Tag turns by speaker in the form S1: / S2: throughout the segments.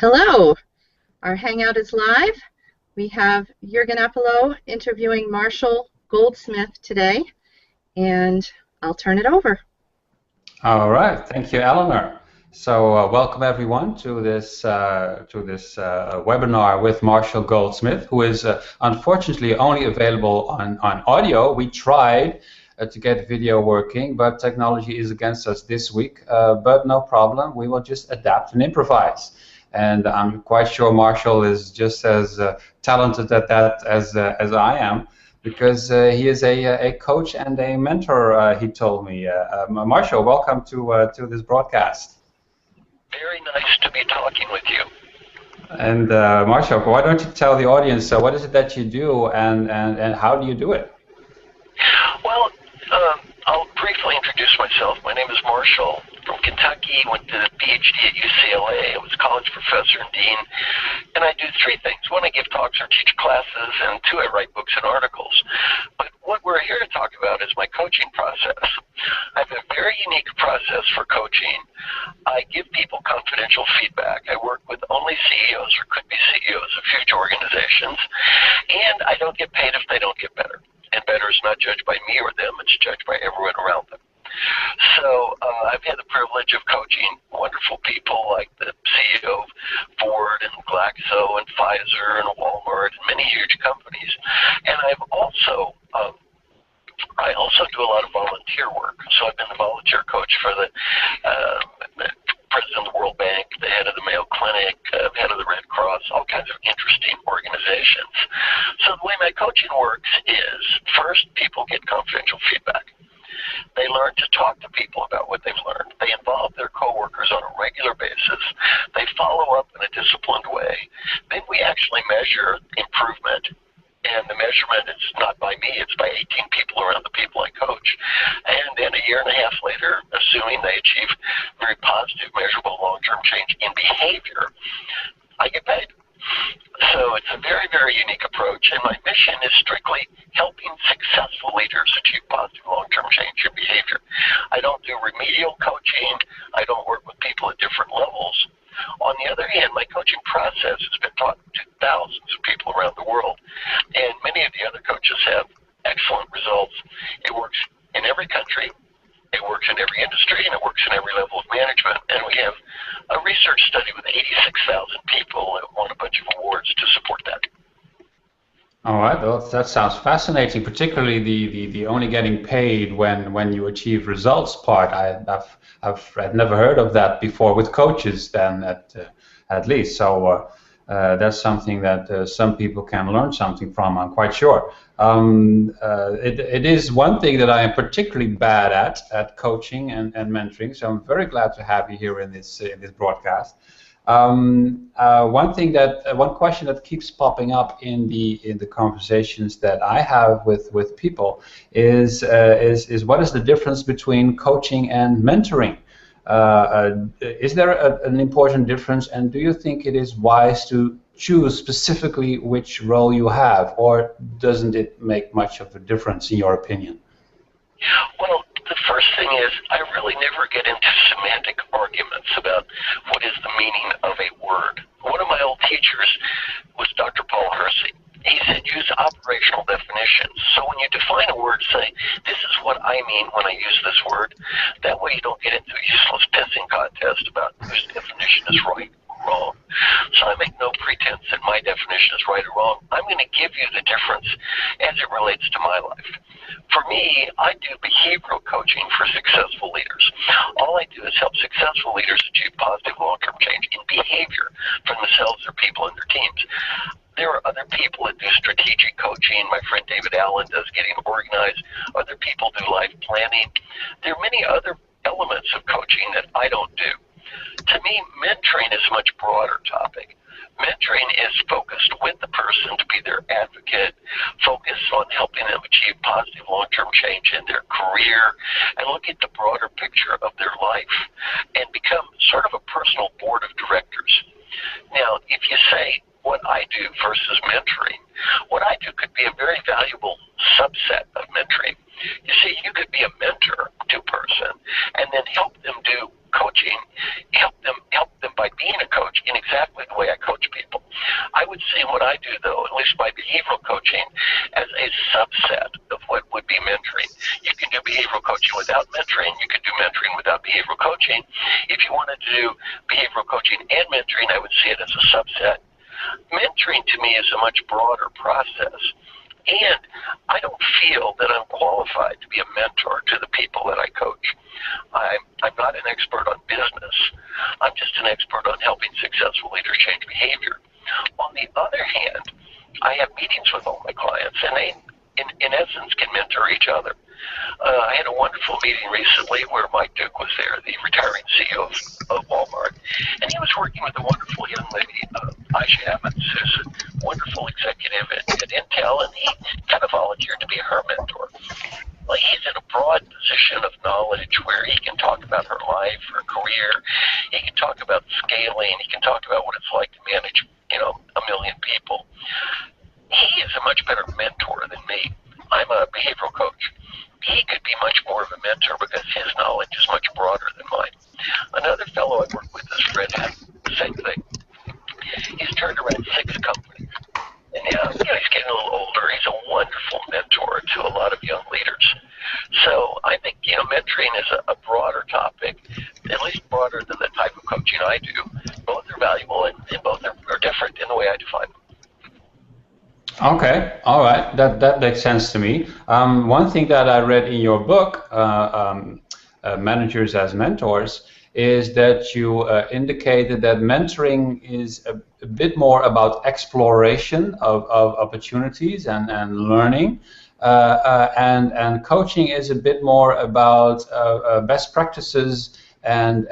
S1: Hello, our Hangout is live. We have Jurgen Appelo interviewing Marshall Goldsmith today, and I'll turn it over.
S2: All right, thank you, Eleanor. So welcome everyone to this webinar with Marshall Goldsmith, who is unfortunately only available on audio. We tried to get video working, but technology is against us this week. But no problem, we will just adapt and improvise. And I'm quite sure Marshall is just as talented at that as I am, because he is a coach and a mentor, he told me. Marshall, welcome to this broadcast.
S3: Very nice to be talking with you.
S2: And Marshall, why don't you tell the audience what is it that you do and how do you do it?
S3: Well, I'll briefly introduce myself. My name is Marshall from Kentucky, went to the PhD at UCLA. I was college professor and dean, and I do three things. One, I give talks or teach classes, and two, I write books and articles. But what we're here to talk about is my coaching process. I have a very unique process for coaching. I give people confidential feedback. I work with only CEOs or could-be CEOs of huge organizations, and I don't get paid if they don't get better. And better is not judged by me or them, it's judged by everyone around them. So I've had the privilege of coaching wonderful people like the CEO of Ford and Glaxo and Pfizer and Walmart and many huge companies. And I've also I also do a lot of volunteer work. So I've been the volunteer coach for the president of the World Bank, the head of the Mayo Clinic, head of the Red Cross, all kinds of interesting organizations. So the way my coaching works is, first, people get confidential feedback. They learn to talk to people about what they've learned. They involve their coworkers on a regular basis. They follow up in a disciplined way. Then we actually measure improvement. And the measurement is not by me, it's by 18 people around the people I coach. And then a year and a half later, assuming they achieve very positive, measurable long-term change in behavior, I get paid. So it's a very, very unique approach, and my mission is strictly helping successful leaders achieve positive long-term change in behavior. I don't do remedial coaching. I don't work with people at different levels. On the other hand, my coaching process has been taught to thousands of people around the world, and many of the other coaches have excellent results. It works in every country, it works in every industry, and it works in every level of management. And we have a research study with 86,000 people that won a bunch of awards to support that.
S2: All right, well, that sounds fascinating, particularly the only getting paid when you achieve results part. I've never heard of that before with coaches, then at least. So that's something that some people can learn something from, I'm quite sure. It is one thing that I am particularly bad at coaching and mentoring. So I'm very glad to have you here in this broadcast. One question that keeps popping up in the conversations that I have with people is what is the difference between coaching and mentoring? Is there an important difference, and do you think it is wise to choose specifically which role you have, or doesn't it make much of a difference in your opinion?
S3: Well, the first thing is I really never get into semantic arguments about what is the meaning of a word. One of my old teachers was Dr. Paul Hersey. He said use operational definitions. So when you define a word, say, this is what I mean when I use this word. That way you don't get into a useless pissing contest about whose definition is right or wrong. So I make no pretense that my definition is right or wrong. I'm going to give you the difference as it relates to my life. For me, I do behavioral coaching for successful leaders. All I do is help successful leaders achieve positive long-term change in behavior for themselves, their people, and their teams. There are other people that do strategic coaching. My friend David Allen does getting organized. Other people do life planning. There are many other elements of coaching that I don't do. To me, mentoring is a much broader topic. Mentoring is focused with the person to be their advocate, focused on helping them achieve positive long-term change in their career, and look at the broader picture of their life and become sort of a personal board of directors. Now, if you say what I do versus mentoring, what I do could be a very valuable subset of mentoring. You see, you could be a mentor to a person and then help them do coaching, help them by being a coach in exactly the behavioral coaching without mentoring. You could do mentoring without behavioral coaching. If you wanted to do behavioral coaching and mentoring, I would see it as a subset. Mentoring to me is a much broader process. And I don't feel that I'm qualified to be a mentor to the people that I coach. I'm not an expert on business. I'm just an expert on helping successful leaders change behavior. On the other hand, I have meetings with all my clients, and they, in essence, can mentor each other. I had a wonderful meeting recently where Mike Duke was there, the retiring CEO of Walmart, and he was working with a wonderful young lady, Aisha Evans, who's a wonderful executive at Intel, and he kind of volunteered to be her mentor. Well, he's in a broad position of knowledge where he can talk about her life, her career, he can talk about scaling, he can talk about what it's like to manage, a million people. He is a much better mentor than me. I'm a behavioral coach. He could be much more of a mentor because his knowledge is much broader than mine. Another fellow I work with is Fred Hack, the same thing. He's turned around 6 companies. And now, he's getting a little older. He's a wonderful mentor to a lot of young leaders. So I think, mentoring is a broader topic, at least broader than the type of coaching I do. Both are valuable, and both are different in the way I define them.
S2: Okay, all right, that makes sense to me. One thing that I read in your book, Managers as Mentors, is that you indicated that mentoring is a bit more about exploration of opportunities and learning, and coaching is a bit more about best practices and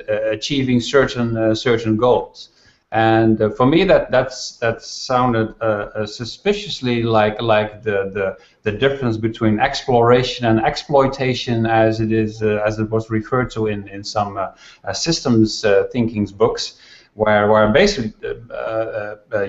S2: achieving certain goals. And for me, that sounded suspiciously like the difference between exploration and exploitation, as it was referred to in some systems thinking books, where basically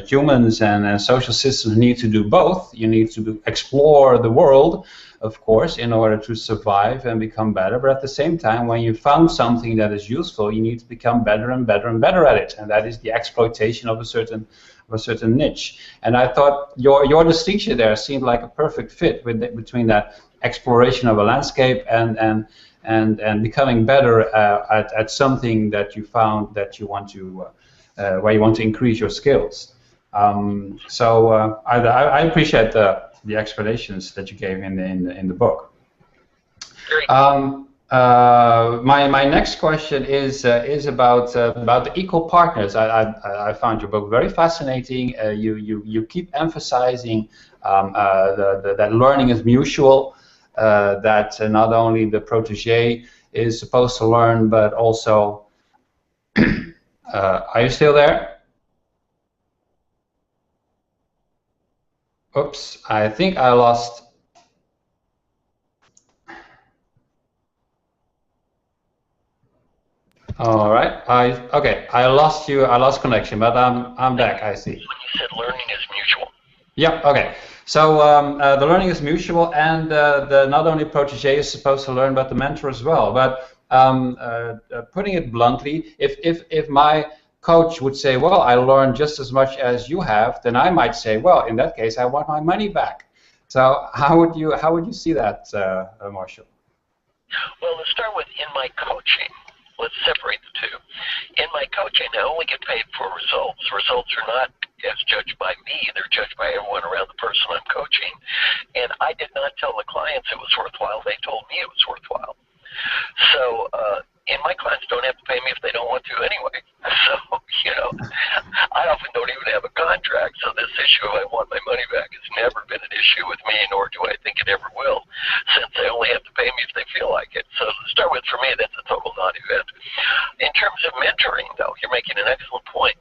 S2: humans and social systems need to do both. You need to explore the world, of course, in order to survive and become better. But at the same time, when you found something that is useful, you need to become better and better and better at it. And that is the exploitation of a certain niche. And I thought your distinction there seemed like a perfect fit between that exploration of a landscape and becoming better at something that you found that you want to where you want to increase your skills. So I appreciate the explanations that you gave in the book. My next question is about the equal partners. I found your book very fascinating. You keep emphasizing that learning is mutual. That not only the protege is supposed to learn, but also. Are you still there? Oops, I think I lost. All right. I lost you. I lost connection, but I'm back. I see.
S3: When you said learning is mutual.
S2: Yeah. Okay. So the learning is mutual, and the not only protege is supposed to learn, but the mentor as well. But putting it bluntly, if my coach would say, well, I learned just as much as you have, then I might say, well, in that case, I want my money back. So how would you see that, Marshall?
S3: Well, let's start with in my coaching. Let's separate the two. In my coaching, I only get paid for results. Results are not as judged by me. They're judged by everyone around the person I'm coaching. And I did not tell the clients it was worthwhile. They told me it was worthwhile. So, and my clients don't have to pay me if they don't want to anyway. So, I often don't even have a contract. So this issue of I want my money back has never been an issue with me, nor do I think it ever will, since they only have to pay me if they feel like it. So to start with, for me, that's a total non-event. In terms of mentoring, though, you're making an excellent point.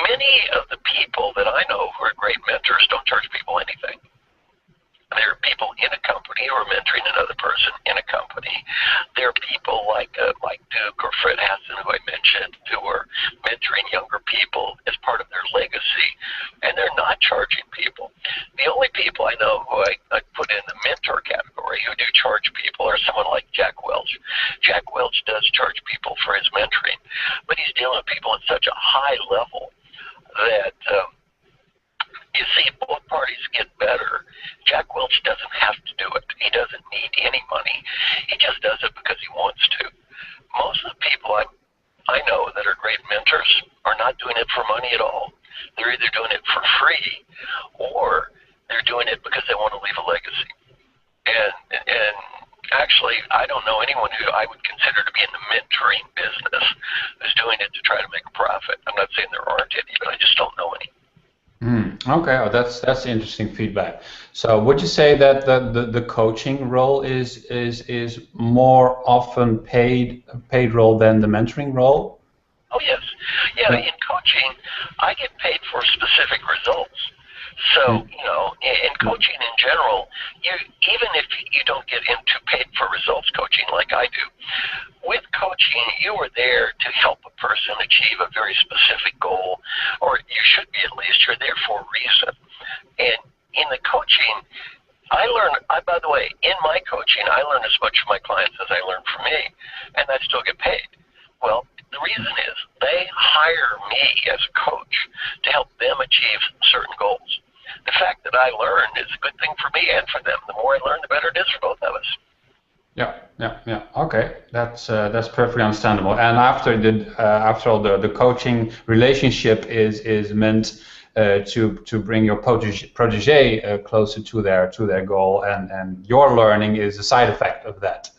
S3: Many of the people that I know who are great mentors don't charge people anything. There are people in a company who are mentoring another person in a company. There are people like Mike Duke or Fred Hassan, who I mentioned, who are mentoring younger people as part of their legacy, and they're not charging people. The only people I know who I put in the mentor category who do charge people are someone like Jack Welch. Jack Welch does charge people for his mentoring, but he's dealing with people at such a high level that you see, both parties get better. Jack Welch doesn't have to do it. He doesn't need just does it because he wants to. Most of the people I know that are great mentors are not doing it for money at all. They're either doing it for free or they're doing it because they want to leave a legacy. And actually, I don't know anyone who I would consider to be in the mentoring business who's doing it to try to make a profit. I'm not saying there aren't any, but I just don't know any.
S2: Okay, oh, that's interesting feedback. So would you say that the coaching role is more often paid role than the mentoring role?
S3: Oh, yes. Yeah, in coaching, I get paid for specific results. So, in coaching in general, even if you don't get into paid for results coaching like I do, with coaching, you are there to help a person achieve a very specific goal, or you should be at least. You're there for a reason. And in the coaching, by the way, in my coaching, I learn as much from my clients as I learn from me, and I still get paid. Well, the reason is they hire me as a coach to help them achieve certain goals. The fact that I learn is a good thing for me and for them. The more I learn, the better it is for both of us.
S2: Yeah. Okay, that's perfectly understandable. And after all, the coaching relationship is meant to bring your protege closer to their goal, and your learning is a side effect of that.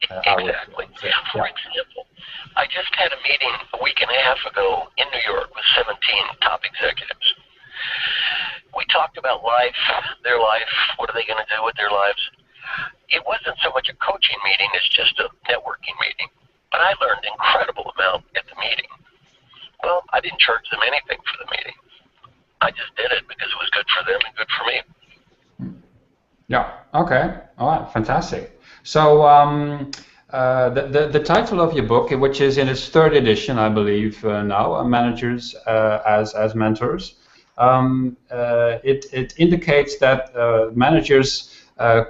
S3: Exactly. For example, I just had a meeting a week and a half ago in New York with 17 top executives. We talked about life, their life, what are they going to do with their lives. It wasn't so much a coaching meeting as just a networking meeting, but I learned an incredible amount at the meeting. Well, I didn't charge them anything for the meeting. I just did it because it was good for them and good for me.
S2: Yeah, okay, all right, fantastic. So the title of your book, which is in its third edition, I believe now, Managers as Mentors, it indicates that managers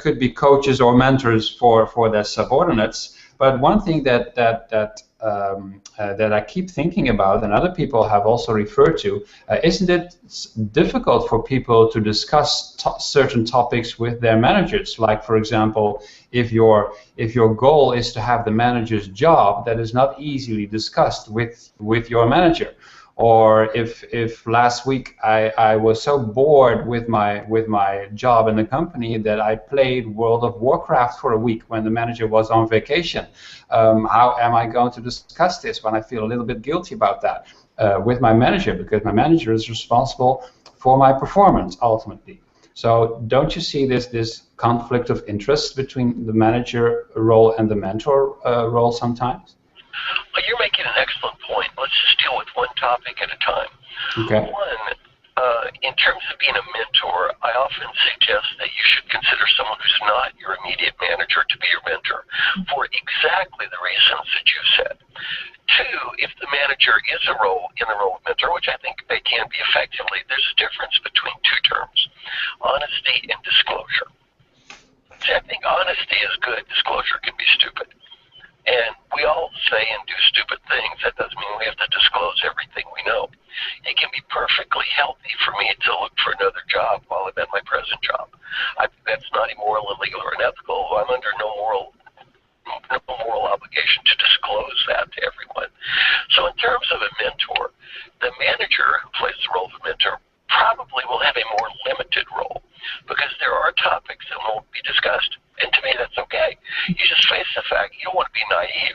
S2: could be coaches or mentors for their subordinates. But one thing that I keep thinking about, and other people have also referred to, isn't it difficult for people to discuss certain topics with their managers? Like, for example, if your goal is to have the manager's job, that is not easily discussed with your manager. Or if last week I was so bored with my job in the company that I played World of Warcraft for a week when the manager was on vacation, how am I going to discuss this when I feel a little bit guilty about that with my manager, because my manager is responsible for my performance ultimately. So don't you see this conflict of interest between the manager role and the mentor role sometimes?
S3: Well, you're making an excellent point. Let's just deal with one topic at a time.
S2: Okay.
S3: One, in terms of being a mentor, I often suggest that you should consider someone who's not your immediate manager to be your mentor for exactly the reasons that you said. Two, if the manager is in the role of mentor, which I think they can be effectively, there's a difference between two terms, honesty and disclosure. See, I think honesty is good, disclosure can be stupid. And we all say and do stupid things. That doesn't mean we have to disclose everything we know. It can be perfectly healthy for me to look for another job while I'm at my present job. That's not immoral, illegal, or unethical. I'm under no moral obligation to disclose that to everyone. So in terms of a mentor, the manager who plays the role of a mentor probably will have a more limited role because there are topics that won't be discussed. And to me, that's okay. You just face the fact you don't want to be naive.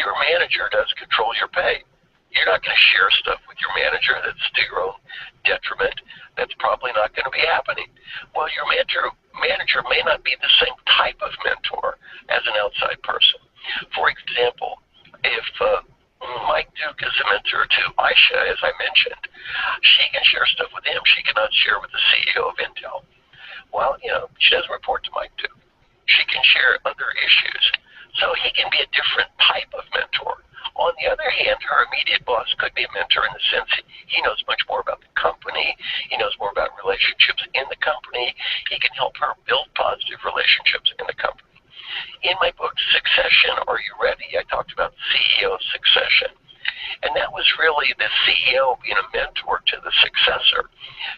S3: Your manager does control your pay. You're not going to share stuff with your manager that's to your own detriment. That's probably not going to be happening. Well, your manager may not be the same type of mentor as an outside person. For example, if Mike Duke is a mentor to Aisha, as I mentioned, she can share stuff with him she cannot share with the CEO of Intel. Well, she doesn't report to Mike Duke. She can share other issues. So he can be a different type of mentor. On the other hand, her immediate boss could be a mentor in the sense that he knows much more about the company. He knows more about relationships in the company. He can help her build positive relationships in the company. In my book, Succession, Are You Ready? I talked about CEO succession. And that was really the CEO being a mentor to the successor,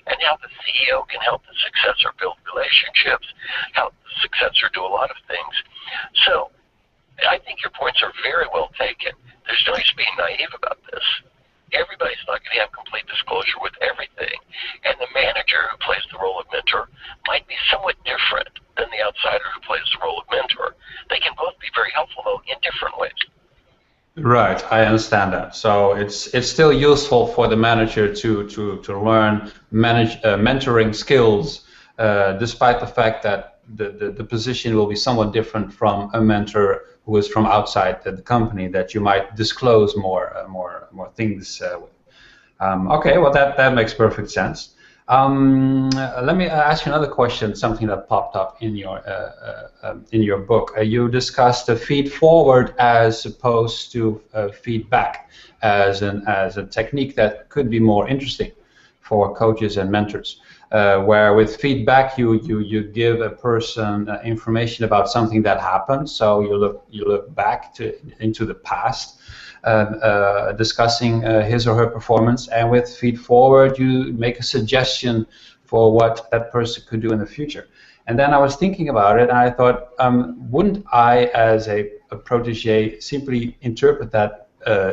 S3: and how the CEO can help the successor build relationships, help the successor do a lot of things. So I think your points are very well taken. There's no use being naive about this. Everybody's not going to have complete disclosure with everything. And the manager who plays the role of mentor might be somewhat different than the outsider who plays the role of mentor. They can both be very helpful, though, in different ways.
S2: Right, I understand that. So it's still useful for the manager to learn mentoring skills, despite the fact that the position will be somewhat different from a mentor who is from outside the company, that you might disclose more things with. Okay, well that makes perfect sense. Let me ask you another question. Something that popped up in your book. You discussed the feed forward as opposed to feedback as a technique that could be more interesting for coaches and mentors. Where with feedback you give a person information about something that happened, so you look back into the past, discussing his or her performance, and with feed forward you make a suggestion for what that person could do in the future. And then I was thinking about it, and I thought, wouldn't I, as a protege, simply interpret that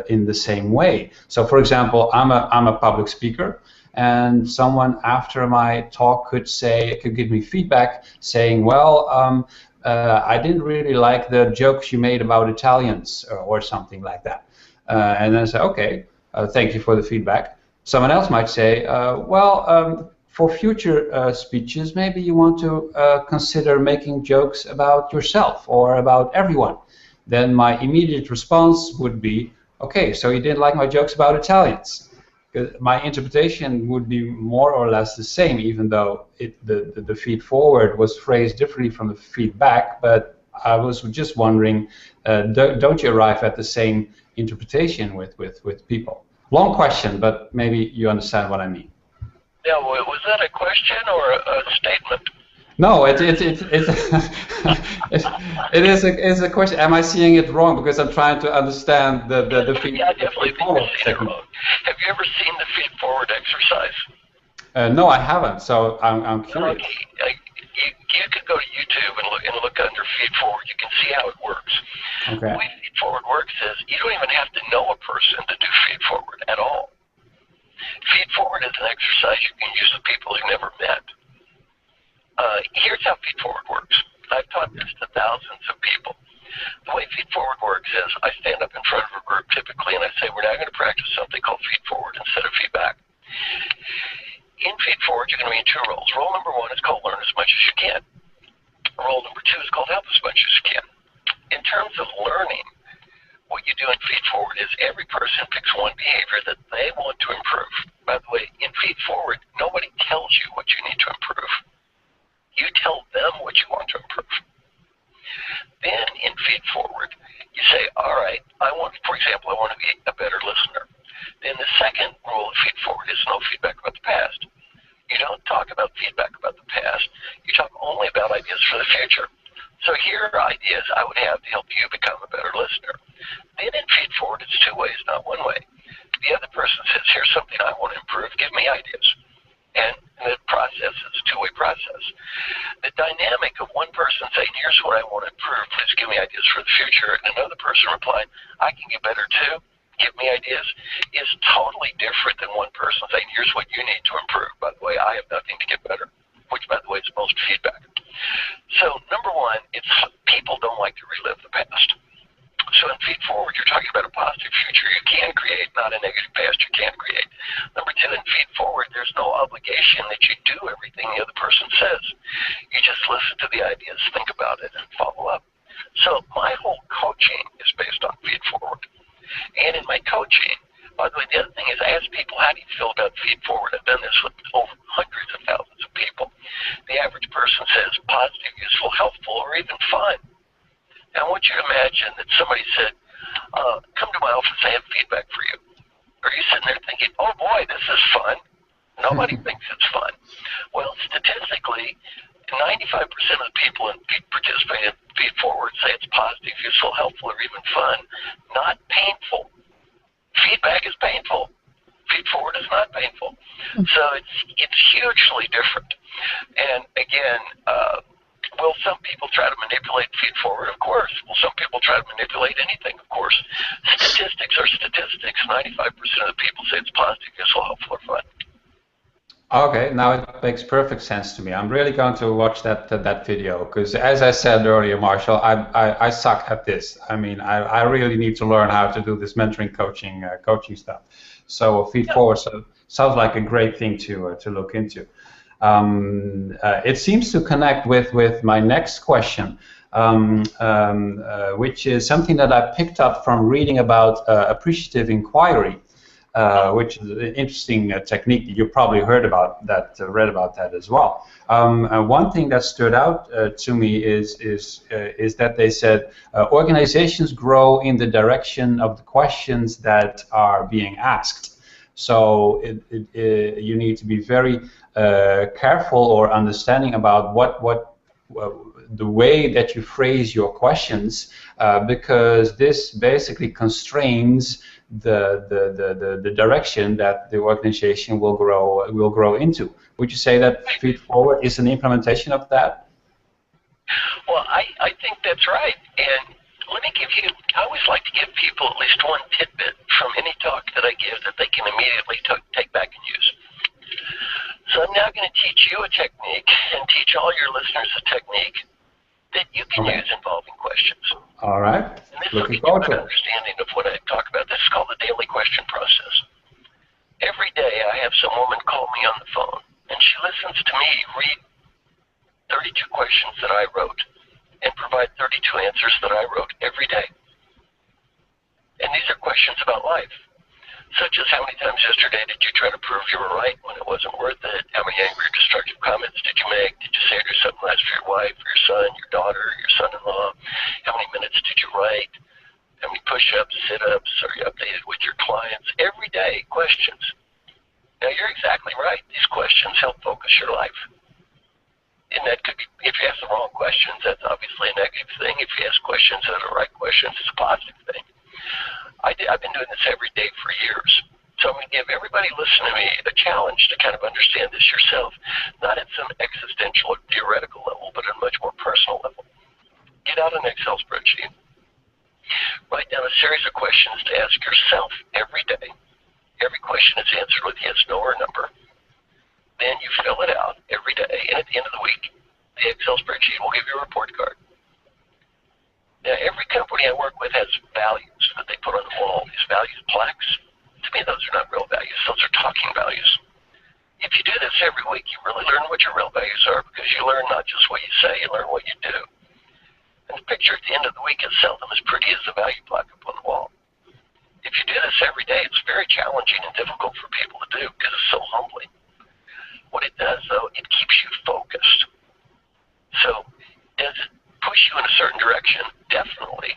S2: in the same way? So, for example, I'm a public speaker, and someone after my talk could give me feedback saying, well, I didn't really like the jokes you made about Italians, or something like that. And then I say, okay, thank you for the feedback. Someone else might say, for future speeches, maybe you want to consider making jokes about yourself or about everyone. Then my immediate response would be, okay, so you didn't like my jokes about Italians. My interpretation would be more or less the same, even though the feed forward was phrased differently from the feedback. But I was just wondering, don't you arrive at the same interpretation with people? Long question, but maybe you understand what I mean.
S3: Yeah, was that a question or a statement?
S2: No, it is a question. Am I seeing it wrong? Because I'm trying to understand the feed.
S3: Yeah, I definitely think you're seeing it wrong. Have you ever seen the feed forward exercise?
S2: No, I haven't. So I'm curious.
S3: Okay. You could go to YouTube and look under feed forward. You can see how it works.
S2: Okay.
S3: The way feed forward works is you don't even have to know a person to do feed forward at all. Feed forward is an exercise you can use with people you've never met. Here's how feed forward works. I've taught this to thousands of people. The way feed forward works is I stand up in front of a group typically and I say, we're now going to practice something called feed forward instead of feedback. In feed forward, you're going to be in two roles. Role number one is called learn as much as you can. Role number two is called help as much as you can. In terms of learning, what you do in feed forward is every person picks one behavior that they want to improve. By the way, in feed forward, nobody tells you what you need to improve. You tell them what you want to improve. Then in feed forward, you say, all right, for example, I want to be a better listener. Then the second rule of feed forward is no feedback about the past. You don't talk about feedback about the past. You talk only about ideas for the future. So here are ideas I would have to help you become a better listener. Then in feed forward, it's two ways, not one way. The other person says, here's something I want to improve. Give me ideas. And the process is a two-way process. The dynamic of one person saying, here's what I want to improve, please give me ideas for the future, and another person replying, I can get better too, give me ideas, is totally different than one person saying, here's what you need to improve. By the way, I have nothing to get better, which, by the way, is most feedback. So, number one, it's people don't like to relive the past. So in feed forward, you're talking about a positive future you can create, not a negative past you can't create. Number two, in feed forward, there's no obligation that you do everything the other person says. You just listen to the ideas, think about it, and follow up. So my whole coaching is based on feed forward. And in my coaching, by the way, the other thing is I ask people, how do you feel about feed forward? I've done this with over hundreds of thousands of people. The average person says positive, useful, helpful, or even fun. Now, I want you to imagine that somebody said, come to my office, I have feedback for you. Are you sitting there thinking, oh boy, this is fun? Nobody thinks it's fun. Well, statistically, 95% of the people participating in feed forward say it's positive, useful, helpful, or even fun, not painful. Feedback is painful. Feed forward is not painful. So it's hugely different. And again, Will some people try to manipulate feed forward? Of course. Will some people try to manipulate anything? Of course. Statistics are statistics. 95% of the people say it's positive, useful, helpful, or fun.
S2: Okay, now it makes perfect sense to me. I'm really going to watch that video because, as I said earlier, Marshall, I suck at this. I mean, I really need to learn how to do this mentoring coaching stuff. So feed forward sounds like a great thing to look into. It seems to connect with my next question, which is something that I picked up from reading about appreciative inquiry. Which is an interesting technique. You probably heard about that, read about that as well. One thing that stood out to me is that they said organizations grow in the direction of the questions that are being asked. So you need to be very careful or understanding about the way that you phrase your questions, because this basically constrains the direction that the organization will grow into. Would you say that feed forward is an implementation of that?
S3: Well, I think that's right. And let me give you, I always like to give people at least one tidbit from any talk that I give that they can immediately take back and use. So I'm now going to teach you a technique and teach all your listeners a technique that you can use involving questions.
S2: All right.
S3: And this will give you an understanding of what I talk about. This is called the daily question process. Every day I have some woman call me on the phone, and she listens to me read 32 questions that I wrote and provide 32 answers that I wrote every day. And these are questions about life, such as how many times yesterday did you try to prove you were right when it wasn't worth it? How many angry or destructive comments did you make? Did you say or do something nice for your wife, your son, your daughter, your son-in-law? How many minutes did you write? How many push-ups, sit-ups? Are you updated with your clients? Every day, questions. Now, you're exactly right. These questions help focus your life. And that could be, if you ask the wrong questions, that's obviously a negative thing. If you ask questions that are the right questions, it's a positive thing. I've been doing this every day for years. So I'm going to give everybody listening to me a challenge to kind of understand this yourself, not at some existential or theoretical level, but at a much more personal level. Get out an Excel spreadsheet. Write down a series of questions to ask yourself every day. Every question is answered with yes, no, or number. Then you fill it out every day, and at the end of the week, the Excel spreadsheet will give you a report card. Now, every company I work with has values that they put on the wall, these values plaques. To me, those are not real values. Those are talking values. If you do this every week, you really learn what your real values are, because you learn not just what you say, you learn what you do. And the picture at the end of the week is seldom as pretty as the value plaque up on the wall. If you do this every day, it's very challenging and difficult for people to do because it's so humbling. What it does, though, it keeps you focused. So does it push you in a certain direction? Definitely.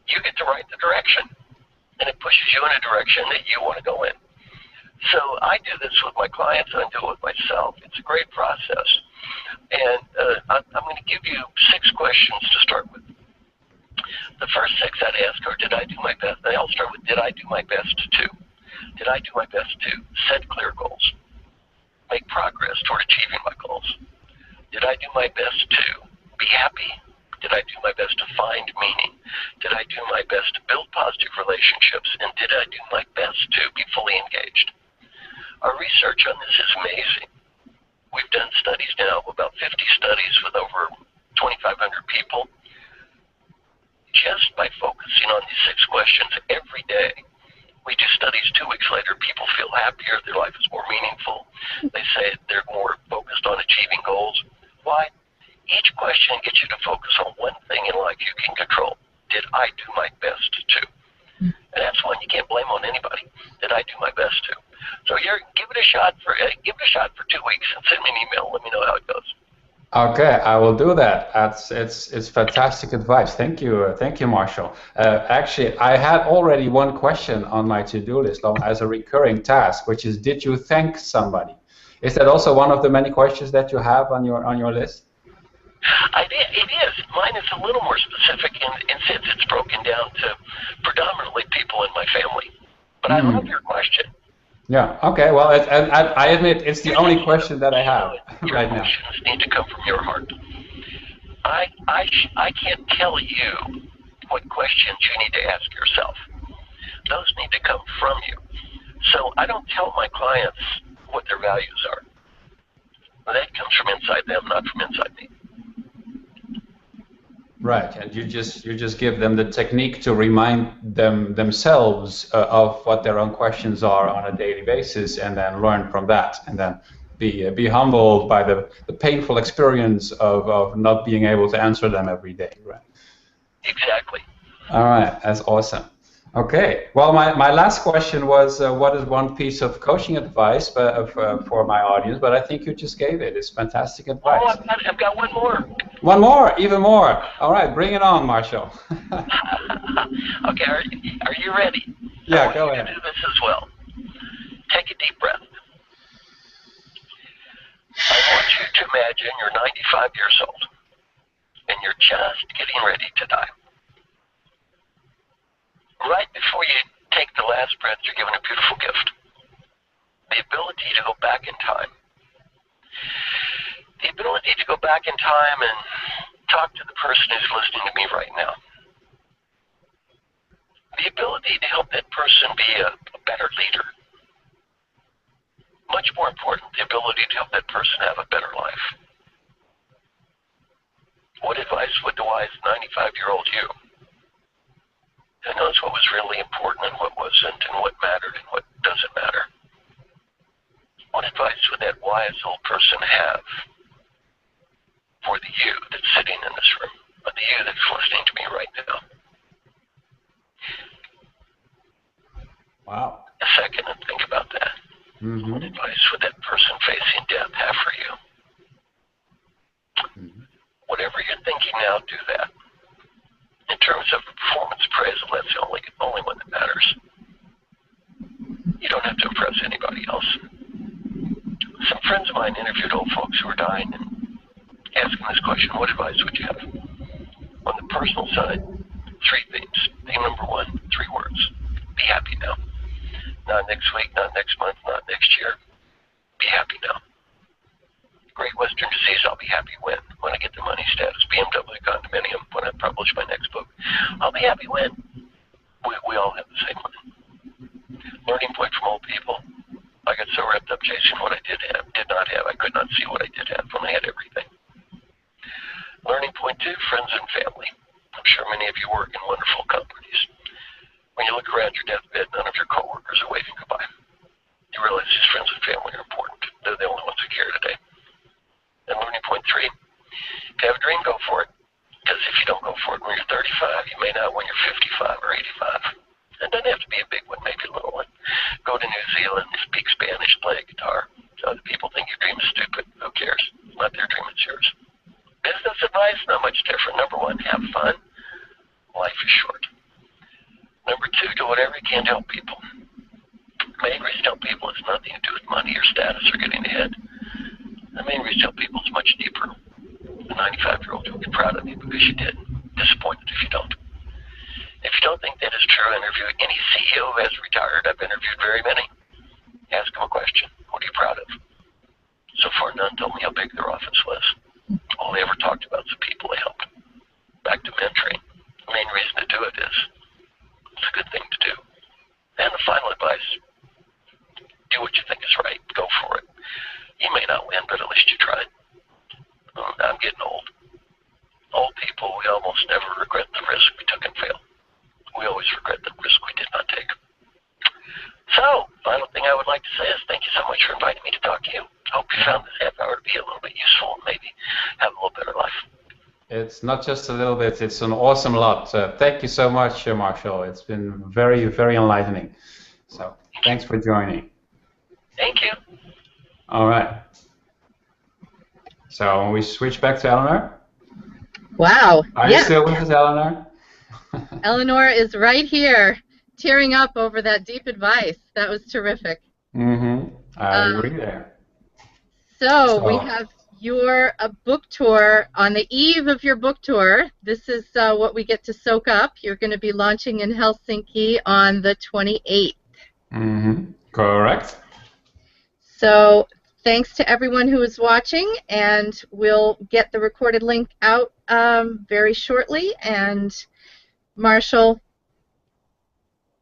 S3: You get to write the direction, and it pushes you in a direction that you want to go in. So I do this with my clients, and I do it with myself. It's a great process. And I'm going to give you 6 questions to start with. The first 6 I'd ask are, did I do my best? They all start with, did I do my best to? Did I do my best to set clear goals? Make progress toward achieving my goals? Did I do my best to be happy? Did I do my best to find meaning? Did I do my best to build positive relationships? And did I do my best to be fully engaged? Our research on this is amazing. We've done studies now, about 50 studies with over 2,500 people. Just by focusing on these 6 questions every day, we do studies 2 weeks later, people feel happier, their life is more meaningful. They say they're more focused on achieving goals. Why? Each question gets you to focus on one thing in life you can control. Did I do my best to? And that's one you can't blame on anybody. Did I do my best to? So give it a shot for 2 weeks and send me an email. Let me know how it goes.
S2: Okay, I will do that. It's fantastic advice. Thank you, Marshall. Actually, I had already one question on my to-do list as a recurring task, which is, did you thank somebody? Is that also one of the many questions that you have on your list?
S3: It is. Mine is a little more specific, and since it's broken down to predominantly people in my family. But I love your question.
S2: Yeah. Okay. Well, I admit it's the only question that I have right now.
S3: Your questions need to come from your heart. I can't tell you what questions you need to ask yourself. Those need to come from you. So I don't tell my clients what their values are. That comes from inside them, not from inside me.
S2: Right, and you just give them the technique to remind themselves of what their own questions are on a daily basis, and then learn from that, and then be humbled by the painful experience of not being able to answer them every day. Right.
S3: Exactly.
S2: All right, that's awesome. Okay, well, my last question was, what is one piece of coaching advice for my audience? But I think you just gave it. It's fantastic advice.
S3: Oh, I've got one more.
S2: One more, even more. All right, bring it on, Marshall.
S3: Okay, are you ready?
S2: Yeah, go ahead.
S3: I want you to do this as well. Take a deep breath. I want you to imagine you're 95 years old, and you're just getting ready to die. Right before you take the last breath, you're given a beautiful gift. The ability to go back in time. The ability to go back in time and talk to the person who's listening to me right now. The ability to help that person be a better leader. Much more important, the ability to help that person have a better life. What advice would the wise 95-year-old you, who knows what was really important and what wasn't, and what mattered and what doesn't matter, what advice would that wise old person have for the you that's sitting in this room, or the you that's listening to me right now?
S2: Wow.
S3: A second and think about that.
S2: Mm-hmm.
S3: What advice would that person facing death have for you?
S2: Mm-hmm.
S3: Whatever you're thinking now, do that. In terms of performance appraisal, that's the only one that matters. You don't have to impress anybody else. Some friends of mine interviewed old folks who were dying and asked them this question: what advice would you have? On the personal side, 3 themes. Theme number 1, 3 words. Be happy now. Not next week, not next month, not next year. Be happy now. Great Western Disease, I'll be happy when I get the money status. BMW condominium, when I publish my next book. I'll be happy when. We all have the same one. Learning point from old people. I got so wrapped up chasing what I did not have. I could not see what I did have when I had everything. Learning point 2, friends and family. I'm sure many of you work in wonderful companies. When you look around your deathbed, none of your coworkers are waving goodbye. You realize these friends and family are important. They're the only ones who care today. And learning point 3, if you have a dream, go for it. Because if you don't go for it when you're 35, you may not when you're 55 or 85. It doesn't have to be a big one, maybe a little one. Go to New Zealand, speak Spanish, play a guitar. Other people think your dream is stupid. Who cares? Not their dream, it's yours. Business advice, not much different. Number 1, have fun. Life is short. Number 2, do whatever you can to help people. The main reason to help people has nothing to do with money or status or getting ahead. The main reason to help people is much deeper. The 95-year-old will be proud of you because you did. Disappointed if you don't. If you don't think that is true, interview any CEO who has retired. I've interviewed very many. Ask them a question. What are you proud of? So far, none told me how big their office was. All they ever talked about is the people they helped. Back to mentoring. The main reason to do it is it's a good thing to do. And the final advice, do what you think is right. Go for it. You may not win, but at least you tried. I'm getting old. Old people, we almost never regret the risk we took and failed. We always regret the risk we did not take. So, final thing I would like to say is thank you so much for inviting me to talk to you. Hope you found this half hour to be a little bit useful and maybe have a little better life.
S2: It's not just a little bit, it's an awesome lot. Thank you so much, Marshall. It's been very, very enlightening. So, thanks for joining.
S3: Thank you.
S2: All right. So, we switch back to Eleanor.
S1: Wow.
S2: Are you still with us, Eleanor?
S1: Eleanor is right here, tearing up over that deep advice. That was terrific.
S2: Mm-hmm. I agree there.
S1: So we have your book tour on the eve of your book tour. This is what we get to soak up. You're going to be launching in Helsinki on the 28th.
S2: Mm-hmm. Correct.
S1: So thanks to everyone who is watching, and we'll get the recorded link out very shortly. And Marshall,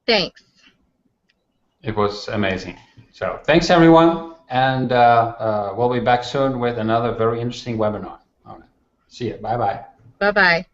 S1: thanks.
S2: It was amazing. So thanks, everyone, and we'll be back soon with another very interesting webinar. All right. See you. Bye-bye.
S1: Bye-bye.